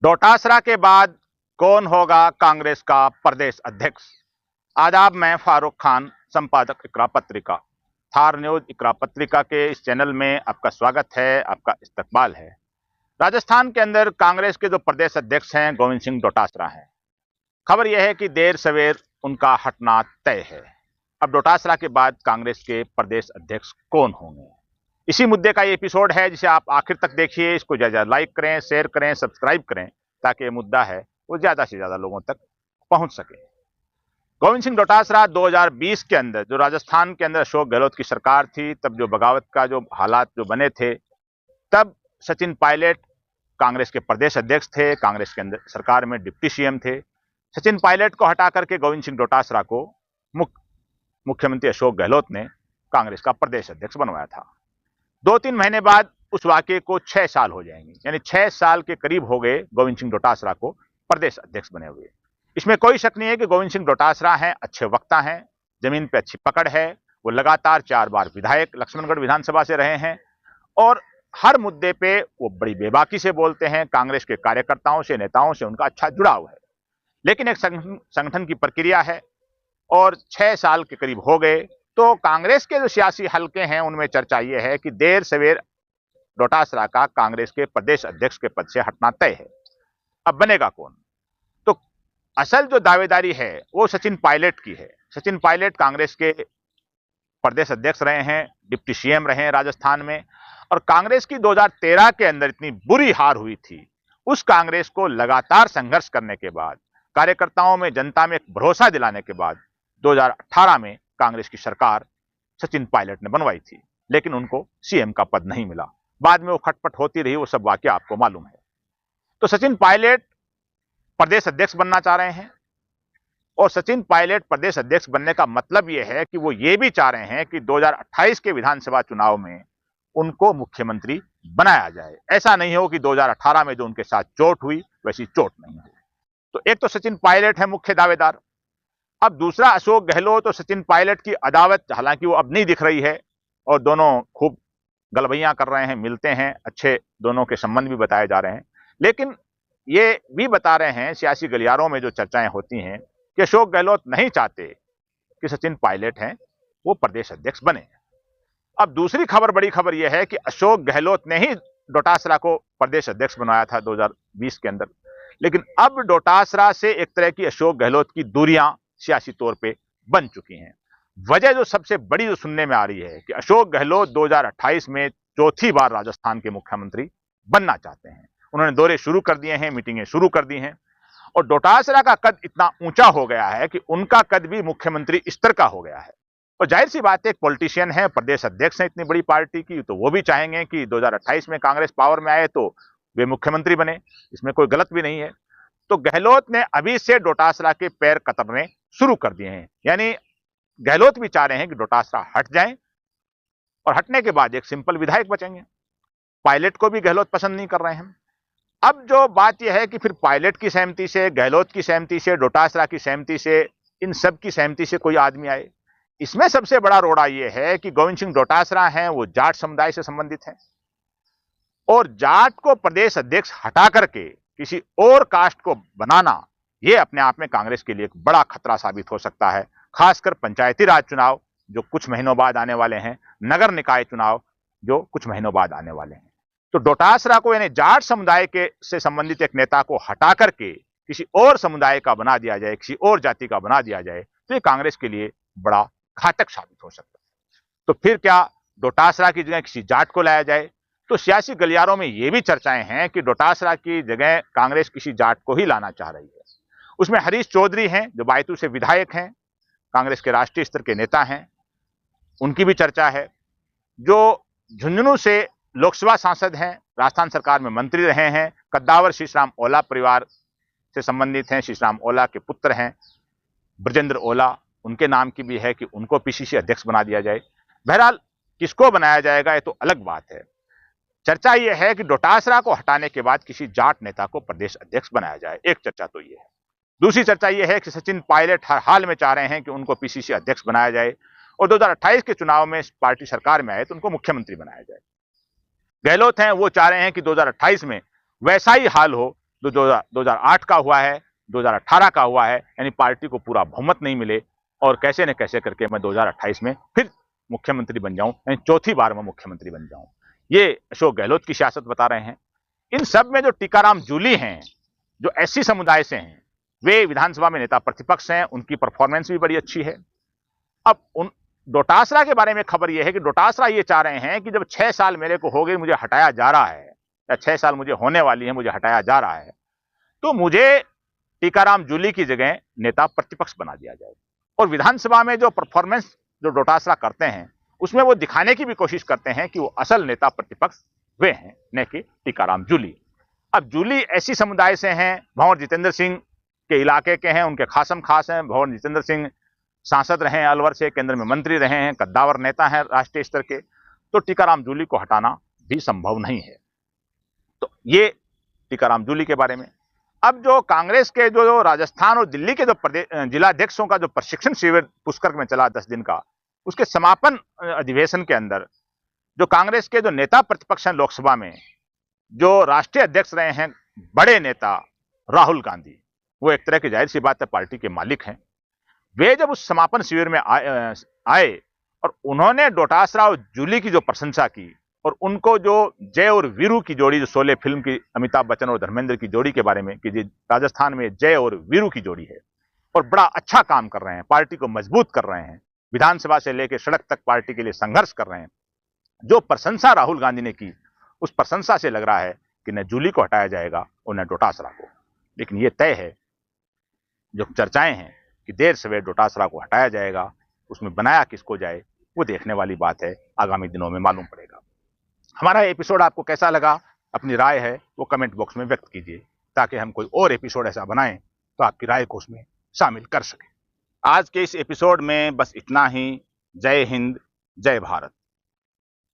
डोटासरा के बाद कौन होगा कांग्रेस का प्रदेश अध्यक्ष। आदाब, मैं फारूक खान, संपादक इकरा पत्रिका। थार न्यूज इकरा पत्रिका के इस चैनल में आपका स्वागत है, आपका इस्तकबाल है। राजस्थान के अंदर कांग्रेस के जो प्रदेश अध्यक्ष हैं गोविंद सिंह डोटासरा हैं। खबर यह है कि देर सवेर उनका हटना तय है। अब डोटासरा के बाद कांग्रेस के प्रदेश अध्यक्ष कौन होंगे, इसी मुद्दे का ये एपिसोड है, जिसे आप आखिर तक देखिए। इसको ज्यादा लाइक करें, शेयर करें, सब्सक्राइब करें, ताकि ये मुद्दा है वो ज्यादा से ज्यादा लोगों तक पहुंच सके। गोविंद सिंह डोटासरा 2020 के अंदर, जो राजस्थान के अंदर अशोक गहलोत की सरकार थी, तब जो बगावत का जो हालात जो बने थे, तब सचिन पायलट कांग्रेस के प्रदेश अध्यक्ष थे, कांग्रेस के अंदर सरकार में डिप्टी सीएम थे। सचिन पायलट को हटा करके गोविंद सिंह डोटासरा को मुख्यमंत्री अशोक गहलोत ने कांग्रेस का प्रदेश अध्यक्ष बनवाया था। 2-3 महीने बाद उस वाकये को 6 साल हो जाएंगे, यानी 6 साल के करीब हो गए गोविंद सिंह डोटासरा को प्रदेश अध्यक्ष बने हुए। इसमें कोई शक नहीं है कि गोविंद सिंह डोटासरा हैं, अच्छे वक्ता हैं, जमीन पे अच्छी पकड़ है। वो लगातार 4 बार विधायक लक्ष्मणगढ़ विधानसभा से रहे हैं और हर मुद्दे पे वो बड़ी बेबाकी से बोलते हैं। कांग्रेस के कार्यकर्ताओं से, नेताओं से उनका अच्छा जुड़ाव है। लेकिन एक संगठन की प्रक्रिया है और 6 साल के करीब हो गए, तो कांग्रेस के जो सियासी हलके हैं उनमें चर्चा यह है कि देर सवेर डोटासरा का कांग्रेस के प्रदेश अध्यक्ष के पद से हटना तय है। अब बनेगा कौन? तो असल जो दावेदारी है वो सचिन पायलट की है। सचिन पायलट कांग्रेस के प्रदेश अध्यक्ष रहे हैं, डिप्टी सीएम रहे हैं राजस्थान में, और कांग्रेस की 2013 के अंदर इतनी बुरी हार हुई थी, उस कांग्रेस को लगातार संघर्ष करने के बाद, कार्यकर्ताओं में, जनता में एक भरोसा दिलाने के बाद 2018 में कांग्रेस की सरकार सचिन पायलट ने बनवाई थी, लेकिन उनको सीएम का पद नहीं मिला। बाद में वो खटपट होती रही, वो सब वाकया आपको मालूम है। तो सचिन पायलट प्रदेश अध्यक्ष बनना चाह रहे हैं, और सचिन पायलट प्रदेश अध्यक्ष बनने का मतलब यह है कि वो ये भी चाह रहे हैं कि 2028 के विधानसभा चुनाव में उनको मुख्यमंत्री बनाया जाए। ऐसा नहीं हो कि 2018 में जो उनके साथ चोट हुई वैसी चोट नहीं हो। तो एक तो सचिन पायलट है मुख्य दावेदार। अब दूसरा अशोक गहलोत और सचिन पायलट की अदावत, हालांकि वो अब नहीं दिख रही है, और दोनों खूब गलबैयां कर रहे हैं, मिलते हैं, अच्छे दोनों के संबंध भी बताए जा रहे हैं। लेकिन ये भी बता रहे हैं, सियासी गलियारों में जो चर्चाएं होती हैं, कि अशोक गहलोत नहीं चाहते कि सचिन पायलट हैं वो प्रदेश अध्यक्ष बने। अब दूसरी खबर, बड़ी खबर यह है कि अशोक गहलोत ने ही डोटासरा को प्रदेश अध्यक्ष बनाया था 2020 के अंदर, लेकिन अब डोटासरा से एक तरह की अशोक गहलोत की दूरियां सियासी तौर पे बन चुकी हैं। वजह जो सबसे बड़ी जो सुनने में आ रही है कि अशोक गहलोत 2028 में चौथी बार राजस्थान के मुख्यमंत्री बनना चाहते हैं। उन्होंने दौरे शुरू कर दिए हैं, मीटिंगें शुरू कर दी हैं, और डोटासरा का कद इतना ऊंचा हो गया है कि उनका कद भी मुख्यमंत्री स्तर का हो गया है। और जाहिर सी बात है, एक पॉलिटिशियन है, प्रदेश अध्यक्ष है इतनी बड़ी पार्टी की, तो वो भी चाहेंगे कि 2028 में कांग्रेस पावर में आए तो वे मुख्यमंत्री बने। इसमें कोई गलत भी नहीं है। तो गहलोत ने अभी से डोटासरा के पैर कतरने शुरू कर दिए हैं, यानी गहलोत भी चाह रहे हैं कि डोटासरा हट जाएं, और हटने के बाद एक सिंपल विधायक बचेंगे। पायलट को भी गहलोत पसंद नहीं कर रहे हैं। अब जो बात यह है कि फिर पायलट की सहमति से, गहलोत की सहमति से, डोटासरा की सहमति से, इन सब की सहमति से कोई आदमी आए। इसमें सबसे बड़ा रोड़ा यह है कि गोविंद सिंह डोटासरा हैं, वो जाट समुदाय से संबंधित हैं, और जाट को प्रदेश अध्यक्ष हटा करके किसी और कास्ट को बनाना, यह अपने आप में कांग्रेस के लिए एक बड़ा खतरा साबित हो सकता है। खासकर पंचायती राज चुनाव जो कुछ महीनों बाद आने वाले हैं, नगर निकाय चुनाव जो कुछ महीनों बाद आने वाले हैं। तो डोटासरा को, यानी जाट समुदाय के से संबंधित एक नेता को हटा करके किसी और समुदाय का बना दिया जाए, किसी और जाति का बना दिया जाए, तो ये कांग्रेस के लिए बड़ा घातक साबित हो सकता है। तो फिर क्या डोटासरा की जगह किसी जाट को लाया जाए? तो सियासी गलियारों में ये भी चर्चाएं हैं कि डोटासरा की जगह कांग्रेस किसी जाट को ही लाना चाह रही है। उसमें हरीश चौधरी हैं, जो बायतू से विधायक हैं, कांग्रेस के राष्ट्रीय स्तर के नेता हैं, उनकी भी चर्चा है। जो झुंझुनू से लोकसभा सांसद हैं, राजस्थान सरकार में मंत्री रहे हैं, कद्दावर शीशराम ओला परिवार से संबंधित हैं, शीशराम ओला के पुत्र हैं, ब्रजेंद्र ओला, उनके नाम की भी है कि उनको पीसीसी अध्यक्ष बना दिया जाए। बहरहाल किसको बनाया जाएगा ये तो अलग बात है। चर्चा यह है कि डोटासरा को हटाने के बाद किसी जाट नेता को प्रदेश अध्यक्ष बनाया जाए, एक चर्चा तो यह है। दूसरी चर्चा यह है कि सचिन पायलट हर हाल में चाह रहे हैं कि उनको पीसीसी अध्यक्ष बनाया जाए, और 2028 के चुनाव में पार्टी सरकार में आए तो उनको मुख्यमंत्री बनाया जाए। गहलोत हैं, वो चाह रहे हैं कि 2028 में वैसा ही हाल हो 2008 का हुआ है, 2018 का हुआ है, यानी पार्टी को पूरा बहुमत नहीं मिले और कैसे न कैसे करके मैं 2028 में फिर मुख्यमंत्री बन जाऊं, यानी चौथी बार मैं मुख्यमंत्री बन जाऊं। ये अशोक गहलोत की सियासत बता रहे हैं। इन सब में जो टीकाराम जूली हैं, जो एससी समुदाय से हैं, वे विधानसभा में नेता प्रतिपक्ष हैं, उनकी परफॉर्मेंस भी बड़ी अच्छी है। अब उन डोटासरा के बारे में खबर यह है कि डोटासरा ये चाह रहे हैं कि जब 6 साल मेरे को हो गए, मुझे हटाया जा रहा है, या 6 साल मुझे होने वाली है, मुझे हटाया जा रहा है, तो मुझे टीकाराम जूली की जगह नेता प्रतिपक्ष बना दिया जाए। और विधानसभा में जो परफॉर्मेंस जो डोटासरा करते हैं, उसमें वो दिखाने की भी कोशिश करते हैं कि वो असल नेता प्रतिपक्ष वे हैं, न कि टीकाराम जूली। अब जूली ऐसी समुदाय से हैं, भंवर जितेंद्र सिंह के इलाके के हैं, उनके खासम खास हैं। भंवर जितेंद्र सिंह सांसद रहे हैं अलवर से, केंद्र में मंत्री रहे हैं, कद्दावर नेता हैं राष्ट्रीय स्तर के, तो टीकाराम जूली को हटाना भी संभव नहीं है। तो ये टीकाराम जूली के बारे में। अब जो कांग्रेस के जो राजस्थान और दिल्ली के जो जिलाध्यक्षों का जो प्रशिक्षण शिविर पुष्कर में चला 10 दिन का, उसके समापन अधिवेशन के अंदर जो कांग्रेस के जो नेता प्रतिपक्ष हैं लोकसभा में, जो राष्ट्रीय अध्यक्ष रहे हैं बड़े नेता राहुल गांधी, वो एक तरह की जाहिर सी बात है पार्टी के मालिक हैं, वे जब उस समापन शिविर में आए और उन्होंने डोटासरा और जूली की जो प्रशंसा की और उनको जो जय और वीरू की जोड़ी, जो शोले फिल्म की अमिताभ बच्चन और धर्मेंद्र की जोड़ी के बारे में कि राजस्थान में जय और वीरू की जोड़ी है और बड़ा अच्छा काम कर रहे हैं, पार्टी को मजबूत कर रहे हैं, विधानसभा से लेकर सड़क तक पार्टी के लिए संघर्ष कर रहे हैं, जो प्रशंसा राहुल गांधी ने की, उस प्रशंसा से लग रहा है कि न जूली को हटाया जाएगा और न डोटासरा को। लेकिन यह तय है, जो चर्चाएं हैं कि देर सवेर डोटासरा को हटाया जाएगा, उसमें बनाया किसको जाए, वो देखने वाली बात है, आगामी दिनों में मालूम पड़ेगा। हमारा एपिसोड आपको कैसा लगा, अपनी राय है वो कमेंट बॉक्स में व्यक्त कीजिए, ताकि हम कोई और एपिसोड ऐसा बनाएं तो आपकी राय को उसमें शामिल कर सकें। आज के इस एपिसोड में बस इतना ही। जय हिंद, जय भारत।